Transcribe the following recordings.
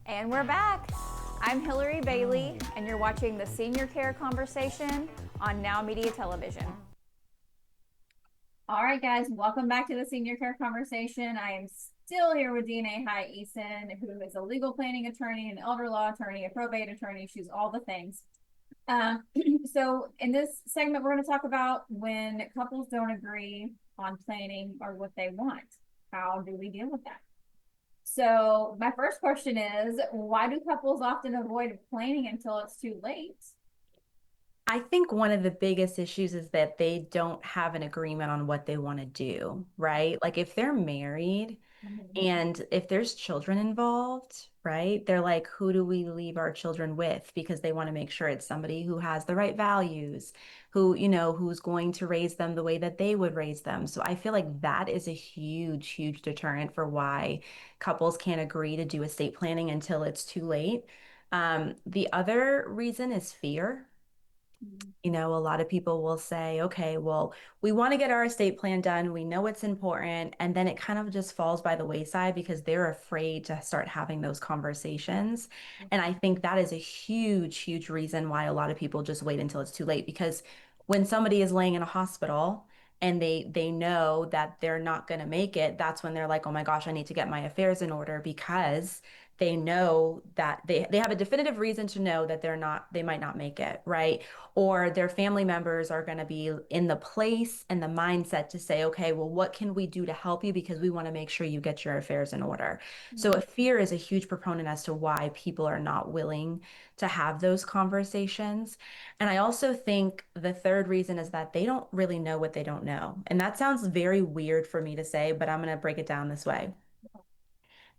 And we're back. I'm Hillary Bailey, and you're watching the Senior Care Conversation on Now Media Television. All right, guys, welcome back to the Senior Care Conversation. I am still here with Denea High-Easton, who is a legal planning attorney, an elder law attorney, a probate attorney. She's all the things. So in this segment, we're going to talk about when couples don't agree on planning or what they want. How do we deal with that? So my first question is, why do couples often avoid planning until it's too late? I think one of the biggest issues is that they don't have an agreement on what they want to do, right? Like if they're married Mhm. and if there's children involved, right? They're like, who do we leave our children with? Because they want to make sure it's somebody who has the right values, who's going to raise them the way that they would raise them. So I feel like that is a huge, huge deterrent for why couples can't agree to do estate planning until it's too late. The other reason is fear. A lot of people will say, okay, well, we want to get our estate plan done. We know it's important. And then it kind of just falls by the wayside because they're afraid to start having those conversations. And I think that is a huge, huge reason why a lot of people just wait until it's too late. Because when somebody is laying in a hospital and they know that they're not going to make it, that's when they're like, oh my gosh, I need to get my affairs in order because they know that they have a definitive reason to know that they might not make it, right? Or their family members are going to be in the place and the mindset to say, okay, well, what can we do to help you? Because we want to make sure you get your affairs in order. So, fear is a huge proponent as to why people are not willing to have those conversations. And I also think the third reason is that they don't really know what they don't know. And that sounds very weird for me to say, but I'm going to break it down this way.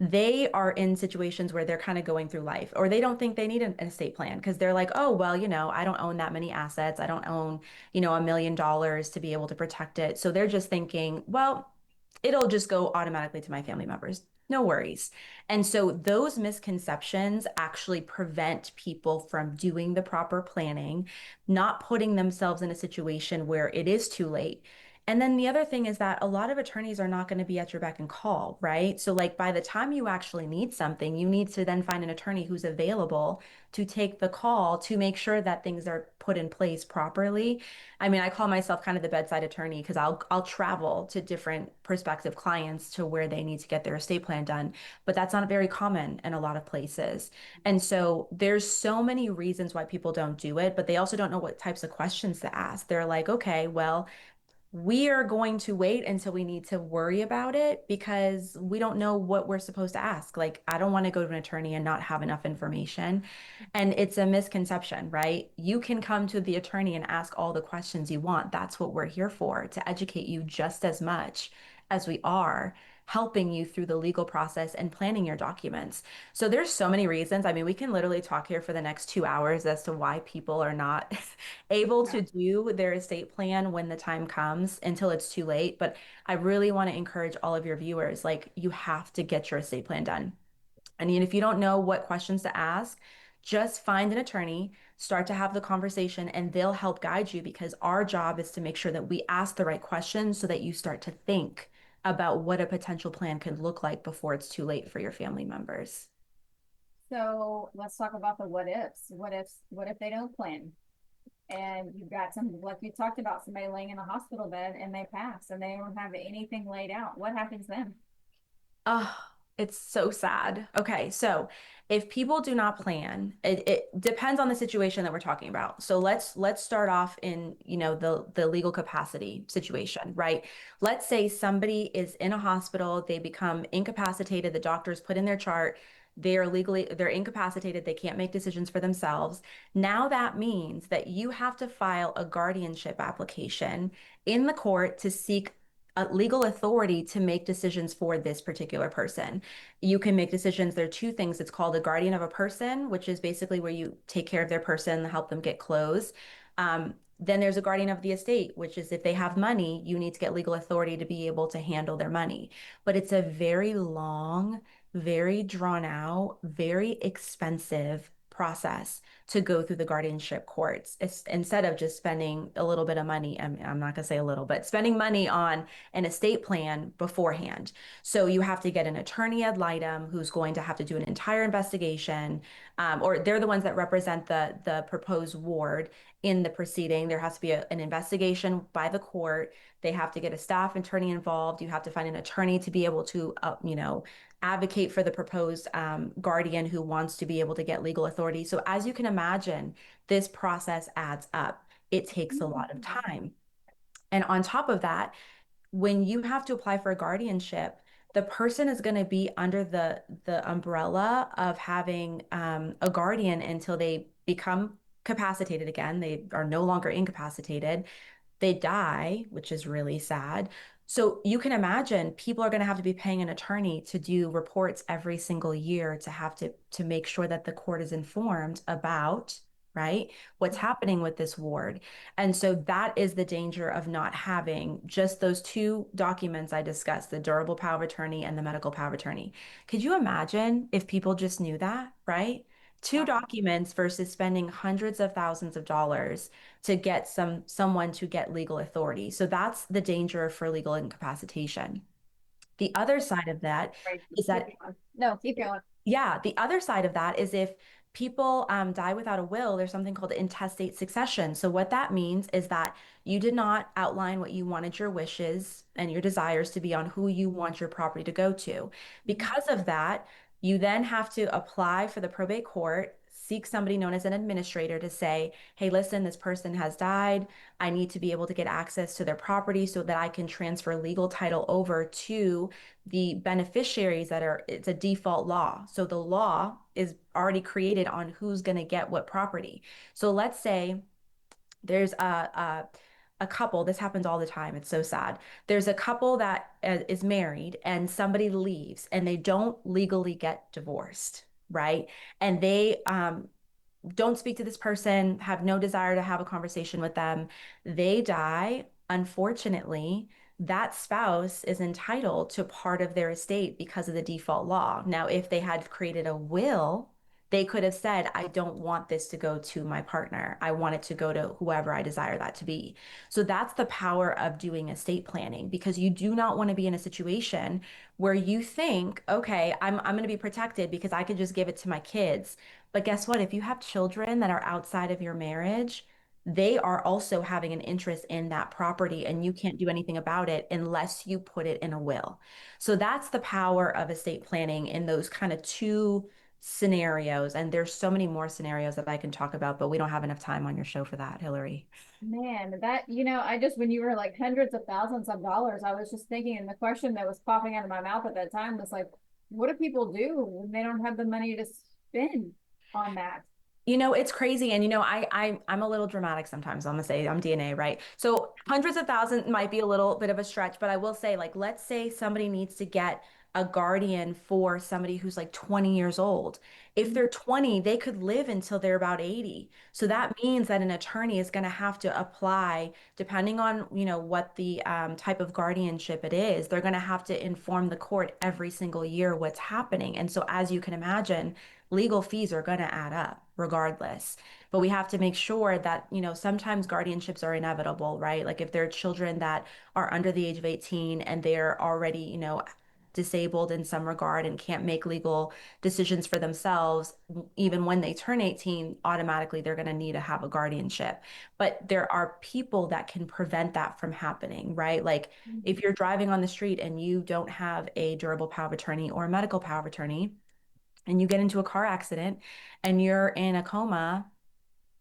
They are in situations where they're kind of going through life, or they don't think they need an estate plan because they're like, oh, well, I don't own that many assets. I don't own, $1 million to be able to protect it. So they're just thinking, well, it'll just go automatically to my family members. No worries. And so those misconceptions actually prevent people from doing the proper planning, not putting themselves in a situation where it is too late. And then the other thing is that a lot of attorneys are not going to be at your beck and call, right? So, like, by the time you actually need something, you need to then find an attorney who's available to take the call to make sure that things are put in place properly. I mean, I call myself kind of the bedside attorney because I'll travel to different prospective clients to where they need to get their estate plan done, but that's not very common in a lot of places. And so there's so many reasons why people don't do it, but they also don't know what types of questions to ask. They're like, okay, well, we are going to wait until we need to worry about it because we don't know what we're supposed to ask. Like, I don't want to go to an attorney and not have enough information. And it's a misconception, right? You can come to the attorney and ask all the questions you want. That's what we're here for, to educate you just as much as we are helping you through the legal process and planning your documents. So there's so many reasons. I mean, we can literally talk here for the next 2 hours as to why people are not able Yeah. to do their estate plan when the time comes until it's too late. But I really want to encourage all of your viewers, like you have to get your estate plan done. I mean, if you don't know what questions to ask, just find an attorney, start to have the conversation, and they'll help guide you because our job is to make sure that we ask the right questions so that you start to think about what a potential plan could look like before it's too late for your family members. So let's talk about the what ifs. What if they don't plan? And you've got some, like you talked about, somebody laying in a hospital bed and they pass and they don't have anything laid out. What happens then? Oh, it's so sad. Okay, so if people do not plan, it depends on the situation that we're talking about. So let's start off in, the legal capacity situation, right? Let's say somebody is in a hospital, they become incapacitated, the doctors put in their chart, they're incapacitated, they can't make decisions for themselves. Now that means that you have to file a guardianship application in the court to seek a legal authority to make decisions for this particular person. You can make decisions. There are two things. It's called a guardian of a person, which is basically where you take care of their person, help them get clothes. Then there's a guardian of the estate, which is if they have money, you need to get legal authority to be able to handle their money. But it's a very long, very drawn out, very expensive process to go through the guardianship courts. Instead of just spending a little bit of money, I'm not going to say a little, but spending money on an estate plan beforehand. So you have to get an attorney ad litem who's going to have to do an entire investigation, or they're the ones that represent the proposed ward in the proceeding. There has to be an investigation by the court. They have to get a staff attorney involved. You have to find an attorney to be able to, advocate for the proposed guardian who wants to be able to get legal authority. So as you can imagine, this process adds up. It takes a lot of time. And on top of that, when you have to apply for a guardianship, the person is going to be under the umbrella of having a guardian until they become capacitated again. They are no longer incapacitated. They die, which is really sad. So you can imagine people are going to have to be paying an attorney to do reports every single year to have to make sure that the court is informed about, right, what's happening with this ward. And so that is the danger of not having just those two documents I discussed, the durable power of attorney and the medical power of attorney. Could you imagine if people just knew that, right? Two Wow. documents versus spending hundreds of thousands of dollars to get someone to get legal authority. So that's the danger for legal incapacitation. The other side of that Right. is Keep that going. No, keep going. yeah, the other side of that is if people die without a will, there's something called intestate succession. So what that means is that you did not outline what you wanted your wishes and your desires to be on who you want your property to go to. Because of that, you then have to apply for the probate court, seek somebody known as an administrator to say, hey, listen, this person has died. I need to be able to get access to their property so that I can transfer legal title over to the beneficiaries that are, it's a default law. So the law is already created on who's going to get what property. So let's say there's a couple, this happens all the time. It's so sad. There's a couple that is married and somebody leaves and they don't legally get divorced, right? And they don't speak to this person, have no desire to have a conversation with them. They die. Unfortunately, that spouse is entitled to part of their estate because of the default law. Now, if they had created a will, they could have said, I don't want this to go to my partner. I want it to go to whoever I desire that to be. So that's the power of doing estate planning because you do not want to be in a situation where you think, okay, I'm going to be protected because I could just give it to my kids. But guess what? If you have children that are outside of your marriage, they are also having an interest in that property, and you can't do anything about it unless you put it in a will. So that's the power of estate planning in those kind of two scenarios. And there's so many more scenarios that I can talk about, but we don't have enough time on your show for that, Hillary. Man, that, I just, when you were like hundreds of thousands of dollars, I was just thinking, and the question that was popping out of my mouth at that time was like, what do people do when they don't have the money to spend on that? It's crazy. And I'm a little dramatic sometimes. I'm gonna say I'm DNA, right? So hundreds of thousands might be a little bit of a stretch, but I will say, like, let's say somebody needs to get a guardian for somebody who's like 20 years old. If they're 20, they could live until they're about 80. So that means that an attorney is going to have to apply, depending on, what the type of guardianship it is, they're going to have to inform the court every single year what's happening. And so as you can imagine, legal fees are going to add up regardless. But we have to make sure that, sometimes guardianships are inevitable, right? Like if there are children that are under the age of 18 and they're already, disabled in some regard and can't make legal decisions for themselves, even when they turn 18, automatically they're going to need to have a guardianship. But there are people that can prevent that from happening, right? Like if you're driving on the street and you don't have a durable power of attorney or a medical power of attorney, and you get into a car accident and you're in a coma,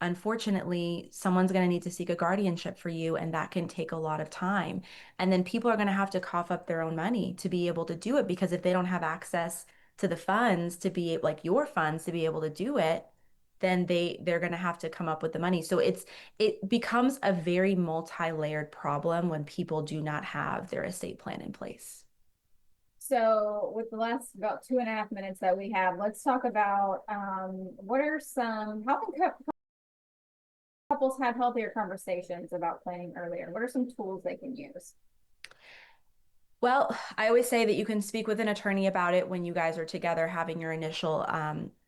unfortunately, someone's going to need to seek a guardianship for you, and that can take a lot of time. And then people are going to have to cough up their own money to be able to do it because if they don't have access to the funds to be like your funds to be able to do it, then they're going to have to come up with the money. So it becomes a very multi-layered problem when people do not have their estate plan in place. So, with the last about 2.5 minutes that we have, let's talk about what are some, how can couples have healthier conversations about planning earlier? What are some tools they can use? Well, I always say that you can speak with an attorney about it when you guys are together having your initial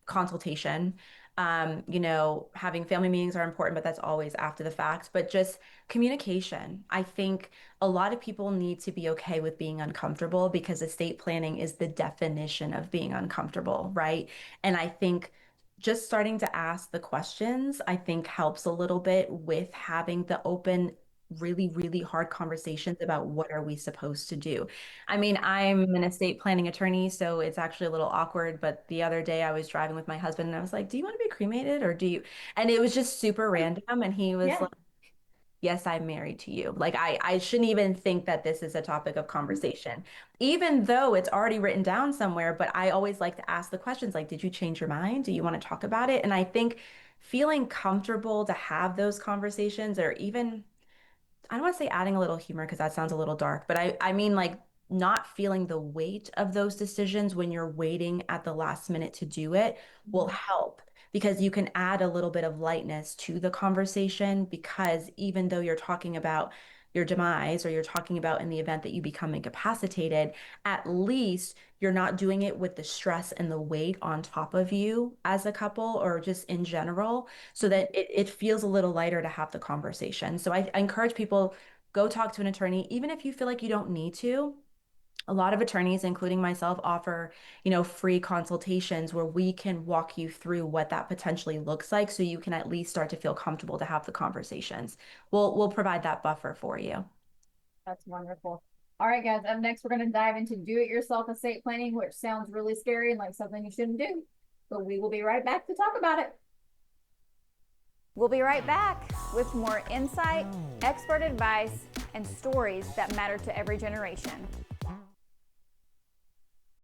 consultation. Having family meetings are important, but that's always after the fact. But just communication. I think a lot of people need to be okay with being uncomfortable because estate planning is the definition of being uncomfortable, right? And I think just starting to ask the questions, I think helps a little bit with having the open, really, really hard conversations about what are we supposed to do. I mean, I'm an estate planning attorney, so it's actually a little awkward. But the other day I was driving with my husband and I was like, do you want to be cremated or do you? And it was just super random. And he was Yeah. like, yes, I'm married to you. Like, I shouldn't even think that this is a topic of conversation, even though it's already written down somewhere. But I always like to ask the questions like, did you change your mind? Do you want to talk about it? And I think feeling comfortable to have those conversations or even I don't want to say adding a little humor because that sounds a little dark, but I mean like not feeling the weight of those decisions when you're waiting at the last minute to do it will Mhm. help because you can add a little bit of lightness to the conversation because even though you're talking about your demise or you're talking about in the event that you become incapacitated, at least you're not doing it with the stress and the weight on top of you as a couple or just in general so that it feels a little lighter to have the conversation. So I encourage people go talk to an attorney, even if you feel like you don't need to. A lot of attorneys, including myself, offer, free consultations where we can walk you through what that potentially looks like so you can at least start to feel comfortable to have the conversations. We'll provide that buffer for you. That's wonderful. All right, guys. Up next, we're going to dive into do-it-yourself estate planning, which sounds really scary and like something you shouldn't do. But we will be right back to talk about it. We'll be right back with more insight, expert advice, and stories that matter to every generation.